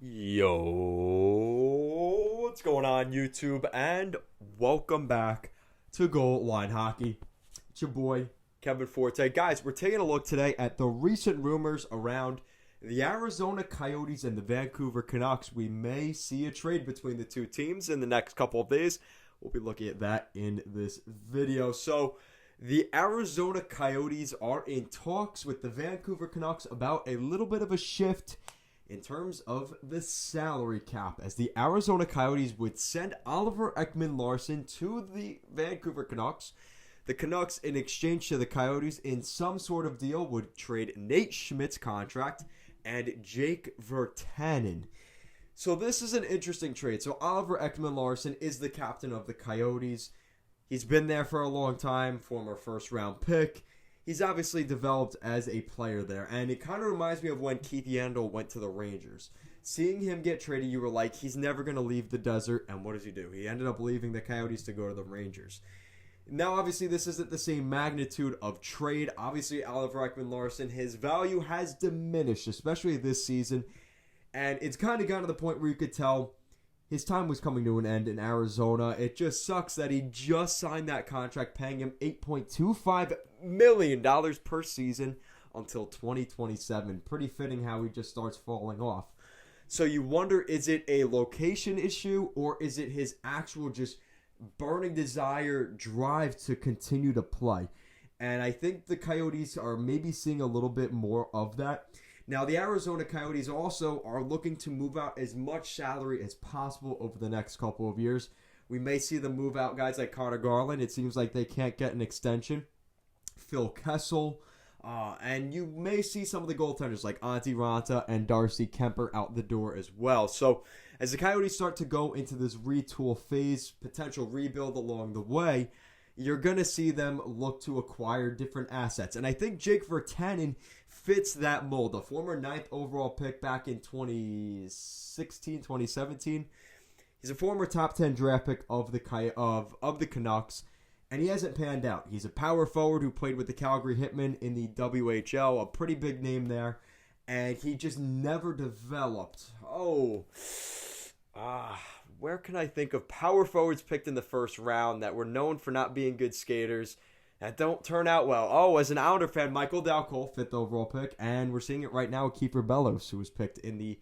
Yo, what's going on, YouTube? And welcome back to Goal Line Hockey. It's your boy, Kevin Forte. Guys, we're taking a look today at the recent rumors around the Arizona Coyotes and the Vancouver Canucks. We may see a trade between the two teams in the next couple of days. We'll be looking at that in this video. So, the Arizona Coyotes are in talks with the Vancouver Canucks about a little bit of a shift in terms of the salary cap, as the Arizona Coyotes would send Oliver Ekman Larsson to the Vancouver Canucks. The Canucks, in exchange to the Coyotes, in some sort of deal, would trade Nate Schmidt's contract and Jake Virtanen. So this is an interesting trade. So Oliver Ekman Larsson is the captain of the Coyotes. He's been there for a long time, former first-round pick. He's obviously developed as a player there, and it kind of reminds me of when Keith Yandle went to the Rangers. Seeing him get traded, you were like, he's never going to leave the desert, and what does he do? He ended up leaving the Coyotes to go to the Rangers. Now, obviously, this isn't the same magnitude of trade. Obviously, Oliver Ekman Larsson, his value has diminished, especially this season, and it's kind of gotten to the point where you could tell his time was coming to an end in Arizona. It just sucks that he just signed that contract, paying him $8.25 million per season until 2027. Pretty fitting how he just starts falling off. So you wonder, is it a location issue, or is it his actual just burning desire, drive to continue to play? And I think the Coyotes are maybe seeing a little bit more of that. Now, the Arizona Coyotes also are looking to move out as much salary as possible over the next couple of years. We may see them move out guys like Connor Garland. It seems like they can't get an extension. Phil Kessel. And you may see some of the goaltenders like Antti Ranta and Darcy Kemper out the door as well. So, as the Coyotes start to go into this retool phase, potential rebuild along the way, you're going to see them look to acquire different assets. And I think Jake Virtanen fits that mold. A former 9th overall pick back in 2016, 2017. He's a former top 10 draft pick of the Canucks, and he hasn't panned out. He's a power forward who played with the Calgary Hitmen in the WHL, a pretty big name there, and he just never developed. Where can I think of power forwards picked in the first round that were known for not being good skaters that don't turn out well? As an Islander fan, Michael Dalcol, 5th overall pick, and we're seeing it right now with Kiefer Bellows, who was picked in I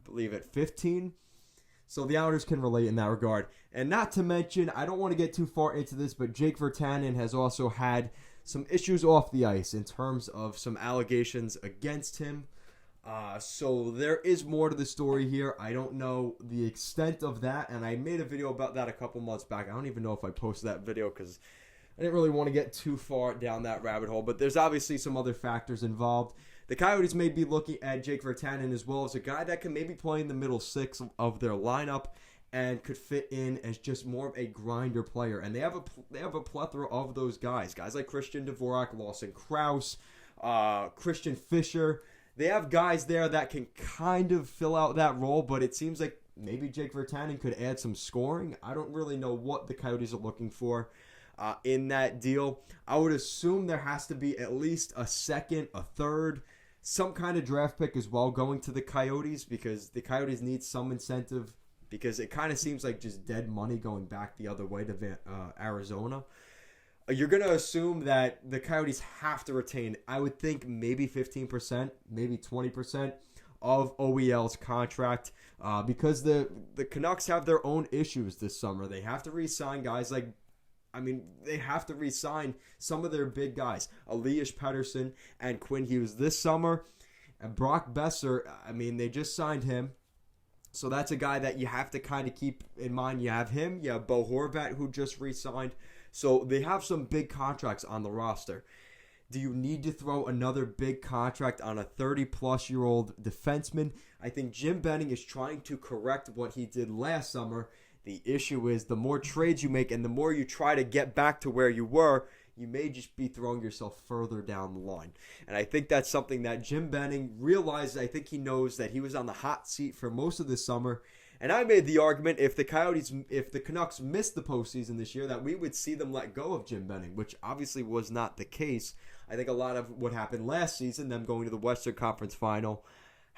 believe at 15. So the Islanders can relate in that regard. And not to mention, I don't want to get too far into this, but Jake Virtanen has also had some issues off the ice in terms of some allegations against him. So there is more to the story here. I don't know the extent of that, and I made a video about that a couple months back. I don't even know if I posted that video because I didn't really want to get too far down that rabbit hole, but there's obviously some other factors involved. The Coyotes may be looking at Jake Virtanen as well as a guy that can maybe play in the middle six of their lineup and could fit in as just more of a grinder player. And they have a plethora of those guys like Christian Dvorak, Lawson Krause, Christian Fisher. They have guys there that can kind of fill out that role, but it seems like maybe Jake Virtanen could add some scoring. I don't really know what the Coyotes are looking for in that deal. I would assume there has to be at least a second, a third, some kind of draft pick as well going to the Coyotes, because the Coyotes need some incentive, because it kind of seems like just dead money going back the other way to Arizona. You're going to assume that the Coyotes have to retain, I would think, maybe 15%, maybe 20% of OEL's contract, because the Canucks have their own issues this summer. They have to re-sign guys they have to re-sign some of their big guys. Elias Pettersson and Quinn Hughes this summer. And Brock Besser, they just signed him. So that's a guy that you have to kind of keep in mind. You have him. You have Bo Horvat, who just re-signed. So they have some big contracts on the roster. Do you need to throw another big contract on a 30-plus-year-old defenseman? I think Jim Benning is trying to correct what he did last summer. The issue is the more trades you make and the more you try to get back to where you were, you may just be throwing yourself further down the line. And I think that's something that Jim Benning realizes. I think he knows that he was on the hot seat for most of this summer. And I made the argument if the Canucks missed the postseason this year, that we would see them let go of Jim Benning, which obviously was not the case. I think a lot of what happened last season, them going to the Western Conference Final,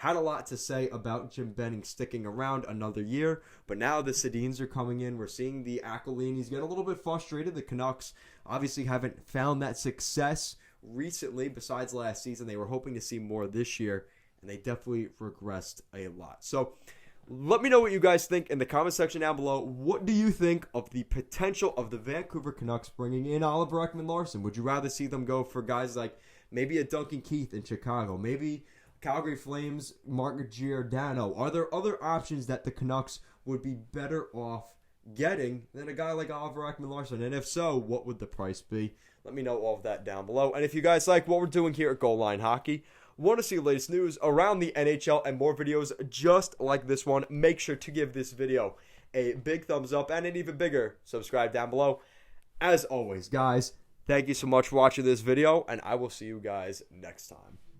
had a lot to say about Jim Benning sticking around another year, but now the Sedins are coming in. We're seeing the Aquilinis get a little bit frustrated. The Canucks obviously haven't found that success recently besides last season. They were hoping to see more this year, and they definitely regressed a lot. So let me know what you guys think in the comment section down below. What do you think of the potential of the Vancouver Canucks bringing in Oliver Ekman Larsson? Would you rather see them go for guys like maybe a Duncan Keith in Chicago, maybe Calgary Flames, Mark Giordano? Are there other options that the Canucks would be better off getting than a guy like Oliver Ekman Larsson? And if so, what would the price be? Let me know all of that down below. And if you guys like what we're doing here at Goal Line Hockey, want to see the latest news around the NHL and more videos just like this one, make sure to give this video a big thumbs up and an even bigger subscribe down below. As always, guys, thank you so much for watching this video, and I will see you guys next time.